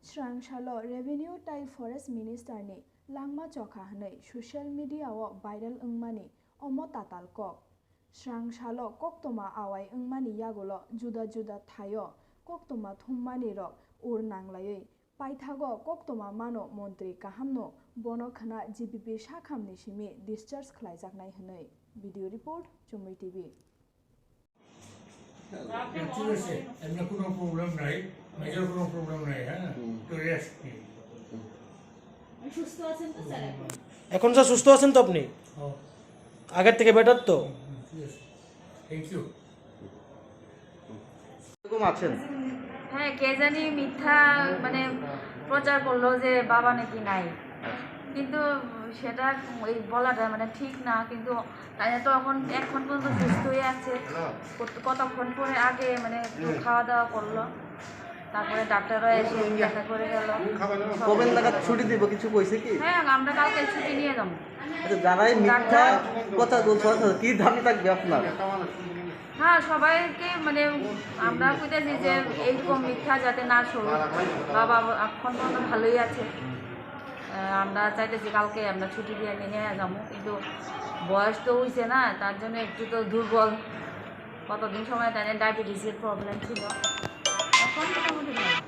स्रांसालो revenue tie forest मिनिस्टारनि लांमा चखा हनै social मीडियाव viral Wngmani Amo ताताल कक स्रांसालो कक्तमा आवाय Wngmani यागुलो जुदा जुदा थायो कक्तमा थुम्मानि रक उर नांलायै पाइथागो कक्तमा मानो मन्त्रि काहामनो बनो खना जीपीपी साखामनि सिमी डिसचार्ज खालायजाकनाय हनै भिडिअ रिपोर्ट चुमै टीवी এমনি কোনো প্রবলেম নাই মেজর কোনো প্রবলেম নাই হ্যাঁ তো রেস্ট নিন সুস্থ আছেন তো স্যার এখন স্যার সুস্থ আছেন তো আপনি আগের থেকে বেটার তো থ্যাংক ইউ এরকম আছেন হ্যাঁ কে জানি মিথ্যা মানে প্রচার করলো যে বাবা নাকি নাই কিন্তু সেটা ওই বলাটা মানে ঠিক না কিন্তু তাই তো এখন পর্যন্ত সুস্থ হয়ে আছে কতক্ষণ পরে আগে মানে খাওয়া দাওয়া করলো তারপরে ডাক্তাররা এসে দেখা করে গেল কবে নাগাদ ছুটি দিব কিছু কইছে কি হ্যাঁ আমরা কালকে ছুটি নিয়ে যাবো আচ্ছা যারাই মিথ্যা কথা বলছে কি দাবি থাকবে আপনার হ্যাঁ সবাইকে মানে আমরা কইতেছি যে এইরকম মিথ্যা যাতে না চলুক বাবা এখন পর্যন্ত ভালোই আছে আমরা চাইতেছি কালকে আমরা ছুটি দিয়ে নিয়ে যাবো কিন্তু বয়স তো হয়েছে না তার জন্য একটু তো দুর্বল কতদিন সময় তাই ডায়াবেটিসের প্রবলেম ছিল এখন মোটামুটি ভালো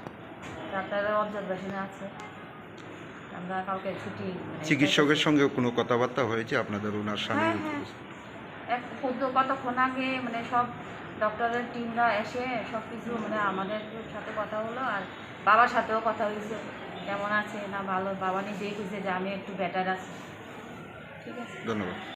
ডাক্তারের অবজারভেশনে আছে আমরা কালকে ছুটি চিকিৎসকের সঙ্গে কোনো কথাবার্তা হয়েছে আপনাদের ওনার স্বামী কতক্ষণ আগে মানে সব ডক্টরের টিমরা এসে সব কিছু মানে আমাদের সাথে কথা হলো আর বাবার সাথেও কথা হয়েছে কেমন আছে না ভালো বাবা নিজেই খুঁজছে যে আমি একটু বেটার আছি ঠিক আছে ধন্যবাদ।